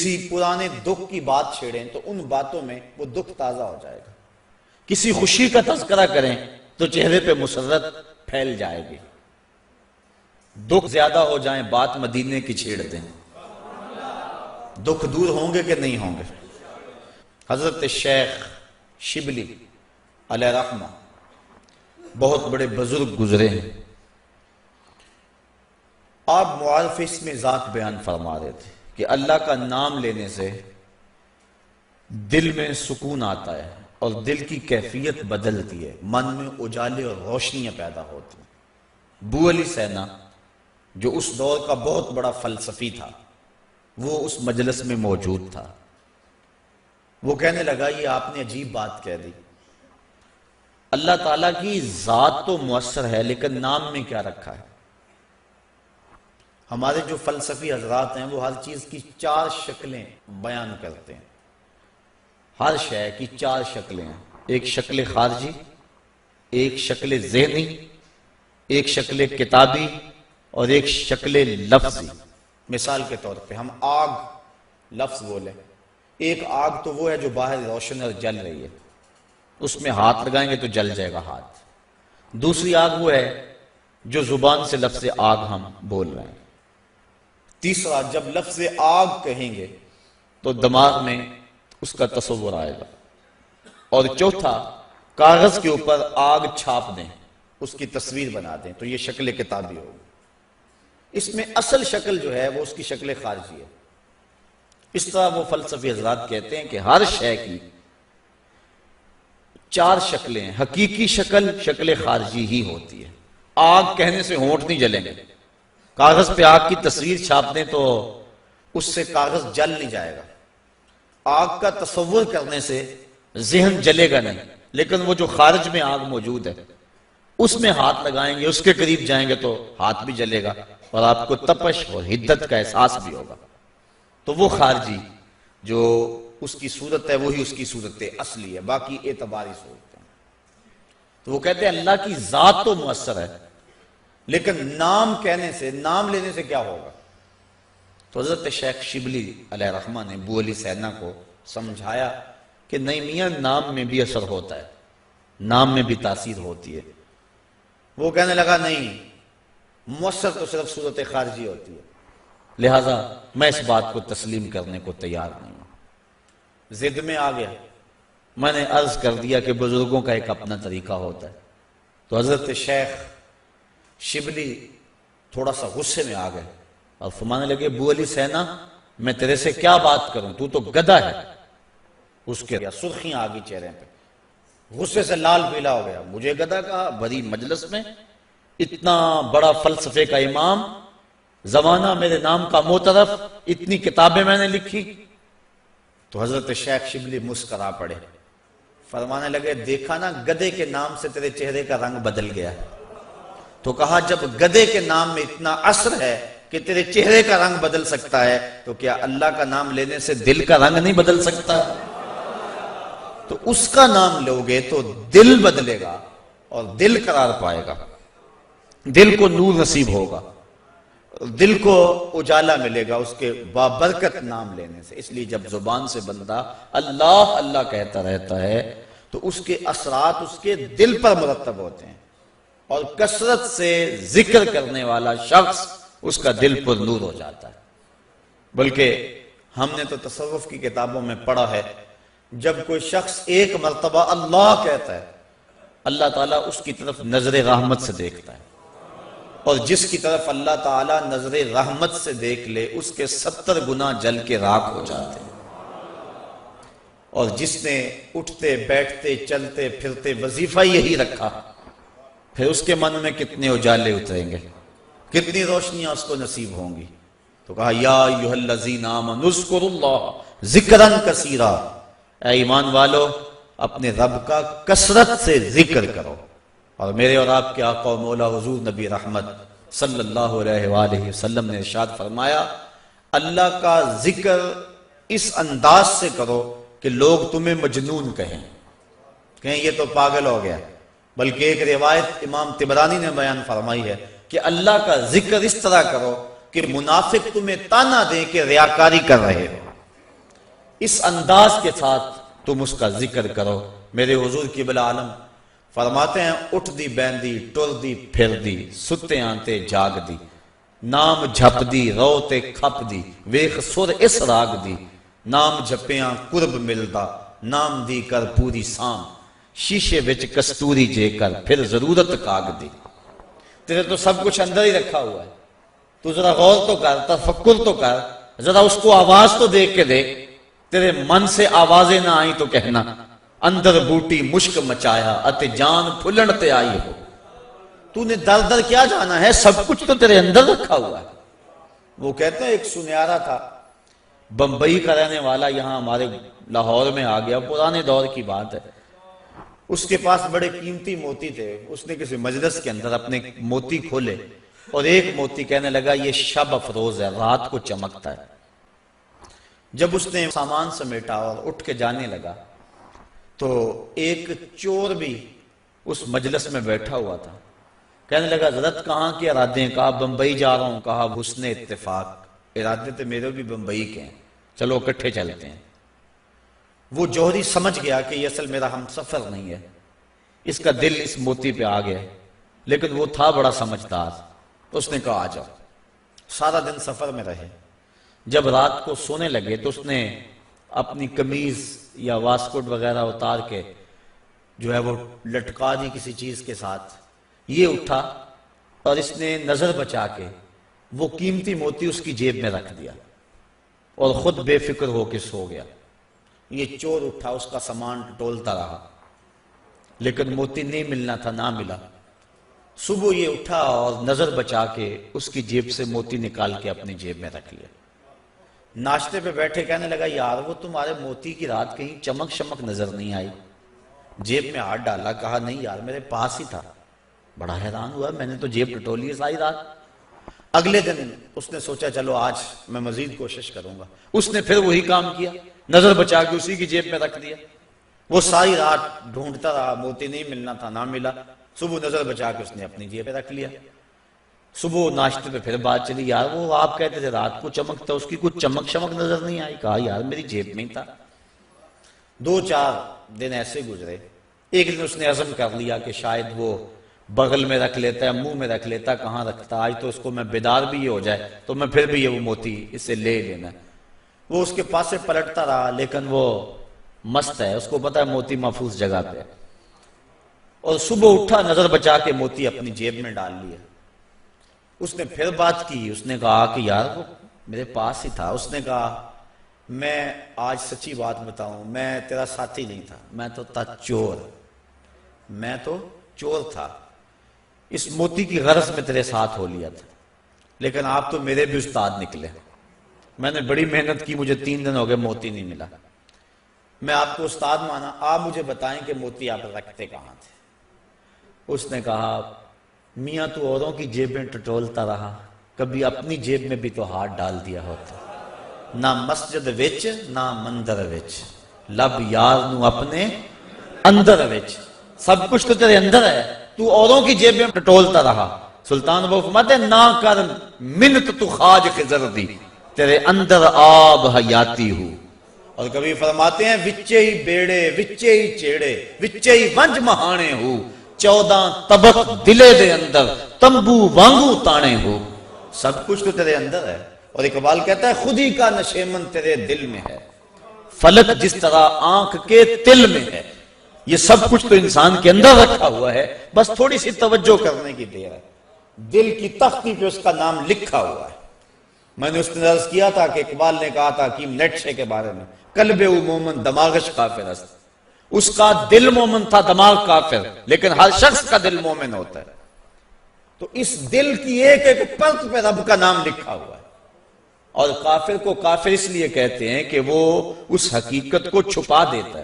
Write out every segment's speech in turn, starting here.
کسی پرانے دکھ کی بات چھیڑیں تو ان باتوں میں وہ دکھ تازہ ہو جائے گا، کسی خوشی کا تذکرہ کریں تو چہرے پہ مسرت پھیل جائے گی، دکھ زیادہ ہو جائیں بات مدینے کی چھیڑ دیں، دکھ دور ہوں گے کہ نہیں ہوں گے۔ حضرت شیخ شبلی علیہ رحمہ بہت بڑے بزرگ گزرے ہیں، آپ معارف اس میں ذات بیان فرما رہے تھے کہ اللہ کا نام لینے سے دل میں سکون آتا ہے اور دل کی کیفیت بدلتی ہے، من میں اجالے اور روشنیاں پیدا ہوتی ہیں۔ بو علی سینا جو اس دور کا بہت بڑا فلسفی تھا وہ اس مجلس میں موجود تھا، وہ کہنے لگا یہ آپ نے عجیب بات کہہ دی، اللہ تعالیٰ کی ذات تو مؤثر ہے لیکن نام میں کیا رکھا ہے؟ ہمارے جو فلسفی حضرات ہیں وہ ہر چیز کی 4 شکلیں بیان کرتے ہیں، ہر شے کی 4 شکلیں ہیں، ایک شکل خارجی، ایک شکل ذہنی، ایک شکل کتابی اور ایک شکل لفظی۔ مثال کے طور پہ ہم آگ لفظ بولیں، ایک آگ تو وہ ہے جو باہر روشن اور جل رہی ہے، اس میں ہاتھ لگائیں گے تو جل جائے گا ہاتھ۔ دوسری آگ وہ ہے جو زبان سے لفظ آگ ہم بول رہے ہیں۔ تیسرا جب لفظ آگ کہیں گے تو دماغ میں اس کا تصور آئے گا، اور چوتھا کاغذ کے اوپر آگ چھاپ دیں، اس کی تصویر بنا دیں تو یہ شکل کتابی ہوگی۔ اس میں اصل شکل جو ہے وہ اس کی شکل خارجی ہے۔ اس طرح وہ فلسفی حضرات کہتے ہیں کہ ہر شے کی 4 شکلیں ہیں، حقیقی شکل شکل خارجی ہی ہوتی ہے۔ آگ کہنے سے ہونٹ نہیں جلیں گے، کاغذ پہ آگ کی تصویر چھاپ دیں تو اس سے کاغذ جل نہیں جائے گا، آگ کا تصور کرنے سے ذہن جلے گا نہیں، لیکن وہ جو خارج میں آگ موجود ہے اس میں ہاتھ لگائیں گے، اس کے قریب جائیں گے تو ہاتھ بھی جلے گا اور آپ کو تپش اور حدت کا احساس بھی ہوگا۔ تو وہ خارجی جو اس کی صورت ہے وہی اس کی صورت اصلی ہے، باقی اعتباری صورت ہے۔ تو وہ کہتے ہیں اللہ کی ذات تو مؤثر ہے لیکن نام کہنے سے، نام لینے سے کیا ہوگا؟ تو حضرت شیخ شبلی علیہ رحمہ نے بو علی سینا کو سمجھایا کہ نہیں میاں، نام میں بھی اثر ہوتا ہے، نام میں بھی تاثیر ہوتی ہے۔ وہ کہنے لگا نہیں، مؤثر تو صرف صورت خارجی ہوتی ہے، لہذا میں اس بات کو تسلیم کرنے کو تیار نہیں ہوں۔ ضد میں آ گیا، میں نے عرض کر دیا کہ بزرگوں کا ایک اپنا طریقہ ہوتا ہے۔ تو حضرت شیخ شبلی تھوڑا سا غصے میں آ گئے اور فرمانے لگے بو علی سینا میں تیرے سے کیا بات کروں، تو گدھا ہے۔ اس کے سرخیاں آ گئی چہرے پہ، غصے سے لال پیلا ہو گیا، مجھے گدھا کہا بڑی مجلس میں، اتنا بڑا فلسفے کا امام، زمانہ میرے نام کا معترف، اتنی کتابیں میں نے لکھی۔ تو حضرت شیخ شبلی مسکرا پڑے، فرمانے لگے دیکھا نا گدھے کے نام سے تیرے چہرے کا رنگ بدل گیا۔ تو کہا جب گدھے کے نام میں اتنا اثر ہے کہ تیرے چہرے کا رنگ بدل سکتا ہے تو کیا اللہ کا نام لینے سے دل کا رنگ نہیں بدل سکتا؟ تو اس کا نام لوگے تو دل بدلے گا اور دل قرار پائے گا، دل کو نور نصیب ہوگا، دل کو اجالا ملے گا اس کے بابرکت نام لینے سے۔ اس لیے جب زبان سے بندہ اللہ اللہ کہتا رہتا ہے تو اس کے اثرات اس کے دل پر مرتب ہوتے ہیں، اور کثرت سے ذکر کرنے والا شخص اس کا دل پر نور ہو جاتا ہے۔ بلکہ ہم نے تو تصوف کی کتابوں میں پڑھا ہے جب کوئی شخص ایک مرتبہ اللہ کہتا ہے اللہ تعالیٰ اس کی طرف نظر رحمت سے دیکھتا ہے، اور جس کی طرف اللہ تعالیٰ نظر رحمت سے دیکھ لے اس کے 70 گنا جل کے راکھ ہو جاتے ہیں، اور جس نے اٹھتے بیٹھتے چلتے پھرتے وظیفہ یہی رکھا پھر اس کے من میں کتنے اجالے اتریں گے، کتنی روشنیاں اس کو نصیب ہوں گی۔ تو کہا یا ایھا الذین آمنوا اذکروا اللہ ذکرا کثیرا، اے ایمان والو اپنے رب کا کثرت سے ذکر کرو۔ اور میرے اور آپ کے آقا و مولا حضور نبی رحمت صلی اللہ علیہ وآلہ وسلم نے ارشاد فرمایا اللہ کا ذکر اس انداز سے کرو کہ لوگ تمہیں مجنون کہیں یہ تو پاگل ہو گیا۔ بلکہ ایک روایت امام طبرانی نے بیان فرمائی ہے کہ اللہ کا ذکر اس طرح کرو کہ منافق تمہیں تانا دیں کہ ریاکاری کر رہے ہو۔ اس انداز کے ساتھ تم اس کا ذکر کرو۔ میرے حضور قبلہ عالم فرماتے ہیں اٹھ دی بیندی ٹر دی پھر دی ستے آنتے جاگ دی نام جھپ دی رو تے کھپ دی ویخ سر اس راگ دی نام جھپیاں قرب ملدا نام دی کر پوری سام شیشے وچ کستوری جے کر پھر ضرورت کاغ دی۔ تیرے تو سب کچھ اندر ہی رکھا ہوا ہے، تو ذرا غور تو کر، تفکر تو کر، ذرا اس کو آواز تو دیکھ کے دیکھ۔ تیرے من سے آوازیں نہ آئیں تو کہنا اندر بوٹی مشک مچایا اتے جان پھلن تے آئی ہو۔ تو نے در در کیا جانا ہے، سب کچھ تو تیرے اندر رکھا ہوا ہے۔ وہ کہتے ہیں ایک سنیارا تھا، بمبئی کا رہنے والا، یہاں ہمارے لاہور میں آ گیا، پرانے دور کی بات ہے۔ اس کے پاس بڑے قیمتی موتی تھے، اس نے کسی مجلس کے اندر اپنے موتی کھولے اور ایک موتی کہنے لگا یہ شب افروز ہے، رات کو چمکتا ہے۔ جب اس نے سامان سمیٹا اور اٹھ کے جانے لگا تو ایک چور بھی اس مجلس میں بیٹھا ہوا تھا، کہنے لگا حضرت کہاں کے ارادے ہیں؟ کہا بمبئی جا رہا ہوں۔ کہا حسن اتفاق، ارادے تو میرے بھی بمبئی کے ہیں، چلو اکٹھے چلتے ہیں۔ وہ جوہری سمجھ گیا کہ یہ اصل میرا ہم سفر نہیں ہے، اس کا دل اس موتی پہ آ گیا، لیکن وہ تھا بڑا سمجھدار۔ اس نے کہا آ جاؤ۔ سارا دن سفر میں رہے، جب رات کو سونے لگے تو اس نے اپنی قمیض یا واسکٹ وغیرہ اتار کے جو ہے وہ لٹکا دی کسی چیز کے ساتھ۔ یہ اٹھا اور اس نے نظر بچا کے وہ قیمتی موتی اس کی جیب میں رکھ دیا اور خود بے فکر ہو کے سو گیا۔ یہ چور اٹھا، اس کا سامان ٹولتا رہا، لیکن موتی نہیں ملنا تھا، نہ ملا۔ صبح یہ اٹھا اور نظر بچا کے اس کی جیب سے موتی نکال کے اپنی جیب میں رکھ لیا۔ ناشتے پہ بیٹھے کہنے لگا یار وہ تمہارے موتی کی رات کہیں چمک شمک نظر نہیں آئی؟ جیب میں ہاتھ ڈالا، کہا نہیں یار میرے پاس ہی تھا۔ بڑا حیران ہوا، میں نے تو جیب ٹٹولی ہے ساری رات۔ اگلے دن اس نے سوچا چلو آج میں مزید کوشش کروں گا۔ اس نے پھر وہی کام کیا، نظر بچا کے اسی کی جیب میں رکھ دیا۔ وہ ساری رات ڈھونڈتا رہا، موتی نہیں ملنا تھا، نہ ملا۔ صبح نظر بچا کے اس نے اپنی جیب میں رکھ لیا۔ صبح ناشتے پہ پھر بات چلی، یار وہ آپ کہتے تھے رات کو چمکتا، اس کی کچھ چمک شمک نظر نہیں آئی؟ کہا یار میری جیب میں ہی تھا۔ 2-4 دن ایسے گزرے۔ ایک دن اس نے عزم کر لیا کہ شاید وہ بغل میں رکھ لیتا ہے، منہ میں رکھ لیتا، کہاں رکھتا، آج تو اس کو میں بیدار بھی یہ ہو جائے تو میں پھر بھی یہ وہ موتی اس سے لے لینا۔ وہ اس کے پاس سے پلٹتا رہا، لیکن وہ مست ہے، اس کو پتا ہے موتی محفوظ جگہ پہ۔ اور صبح اٹھا، نظر بچا کے موتی اپنی جیب میں ڈال لیا۔ اس نے پھر بات کی، اس نے کہا کہ یار وہ میرے پاس ہی تھا۔ اس نے کہا میں آج سچی بات بتاؤں، میں تیرا ساتھی نہیں تھا، میں تو تھا چور، میں تو چور تھا، اس موتی کی غرض میں تیرے ساتھ ہو لیا تھا، لیکن آپ تو میرے بھی استاد نکلے۔ میں نے بڑی محنت کی، مجھے 3 دن ہو گئے موتی نہیں ملا، میں آپ کو استاد مانا، آپ مجھے بتائیں کہ موتی آپ رکھتے کہاں تھے؟ اس نے کہا میاں تو اوروں کی جیب میں ٹٹولتا رہا، کبھی اپنی جیب میں بھی تو ہاتھ ڈال دیا ہوتا، نہ مسجد وچ نہ مندر وچ، لب یار نو اپنے اندر وچ، سب کچھ تو تیرے اندر ہے، تو اوروں کی جیب میں ٹٹولتا رہا۔ سلطان وہ فرماتے ہیں نہ کر منت تو خواج خضر دی، تیرے اندر آب حیاتی ہو۔ اور کبھی فرماتے ہیں وچے ہی بیڑے وچے ہی چیڑے وچے ہی ونج مہانے ہو، 14 طبق دلے دے اندر تمبو وانگو تانے ہو۔ سب کچھ تو تیرے اندر ہے۔ اور اقبال کہتا ہے خود ہی کا نشیمن تیرے دل میں ہے، فلک جس طرح آنکھ کے تل میں ہے۔ یہ سب کچھ تو انسان کے اندر رکھا ہوا ہے، بس تھوڑی سی توجہ کرنے کی دیر ہے۔ دل کی تختی پہ اس کا نام لکھا ہوا ہے۔ میں نے اس نے عرض کیا تھا کہ اقبال نے کہا تھا حکیم نیٹشے کے بارے میں، قلب او مومن دماغش کافر است، اس کا دل مومن تھا، دماغ کافر، لیکن ہر شخص کا دل مومن ہوتا ہے۔ تو اس دل کی ایک ایک پرت پہ رب کا نام لکھا ہوا ہے۔ اور کافر کو کافر اس لیے کہتے ہیں کہ وہ اس حقیقت کو چھپا دیتا ہے۔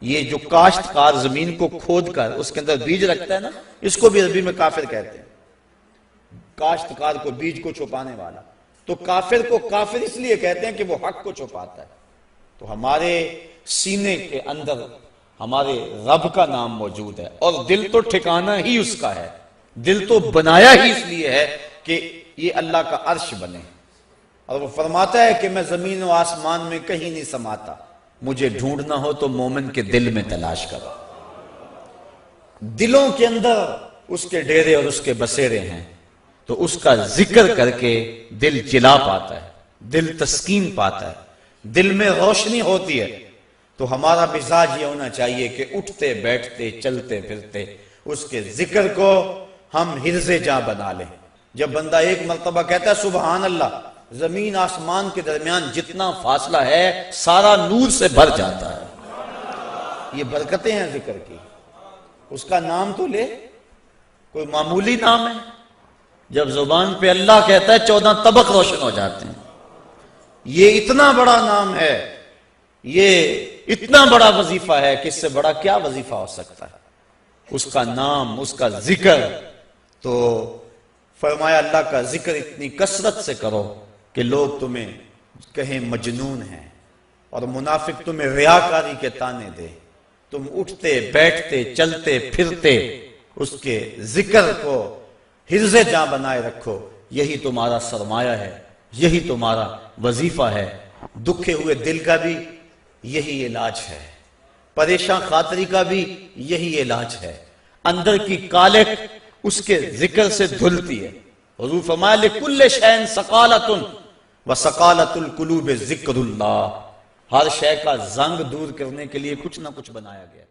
یہ جو کاشتکار زمین کو کھود کر اس کے اندر بیج رکھتا ہے نا، اس کو بھی عربی میں کافر کہتے ہیں، کاشتکار کو، بیج کو چھپانے والا۔ تو کافر کو کافر اس لیے کہتے ہیں کہ وہ حق کو چھپاتا ہے۔ تو ہمارے سینے کے اندر ہمارے رب کا نام موجود ہے، اور دل تو ٹھکانہ ہی اس کا ہے، دل تو بنایا ہی اس لیے ہے کہ یہ اللہ کا عرش بنے۔ اور وہ فرماتا ہے کہ میں زمین و آسمان میں کہیں نہیں سماتا، مجھے ڈھونڈنا ہو تو مومن کے دل میں تلاش کرو۔ دلوں کے اندر اس کے ڈیرے اور اس کے بسیرے ہیں، تو اس کا ذکر کر کے دل جلا پاتا ہے، دل تسکین پاتا ہے، دل میں روشنی ہوتی ہے۔ تو ہمارا مزاج یہ ہونا چاہیے کہ اٹھتے بیٹھتے چلتے پھرتے اس کے ذکر کو ہم حرز جاں بنا لیں۔ جب بندہ ایک مرتبہ کہتا ہے سبحان اللہ، زمین آسمان کے درمیان جتنا فاصلہ ہے سارا نور سے بھر جاتا ہے۔ یہ برکتیں ہیں ذکر کی۔ اس کا نام تو لے، کوئی معمولی نام ہے؟ جب زبان پہ اللہ کہتا ہے 14 طبق روشن ہو جاتے ہیں۔ یہ اتنا بڑا نام ہے، یہ اتنا بڑا وظیفہ ہے کہ اس سے بڑا کیا وظیفہ ہو سکتا ہے؟ اس کا نام، اس کا ذکر۔ تو فرمایا اللہ کا ذکر اتنی کثرت سے کرو کہ لوگ تمہیں کہیں مجنون ہیں، اور منافق تمہیں ریاکاری کے طعنے دے۔ تم اٹھتے بیٹھتے چلتے پھرتے اس کے ذکر کو حرز جاں بنائے رکھو، یہی تمہارا سرمایہ ہے، یہی تمہارا وظیفہ ہے۔ دکھے ہوئے دل کا بھی یہی علاج ہے، پریشان خاطری کا بھی یہی علاج ہے۔ اندر کی کالک اس کے ذکر سے دھلتی ہے۔ حضور فرمایا لِكُلِّ شَيْءٍ سَقَالَةٌ وَسَقَالَةُ الْقُلُوبِ ذِكْرُ اللَّهِ۔ ہر شے کا زنگ دور کرنے کے لیے کچھ نہ کچھ بنایا گیا۔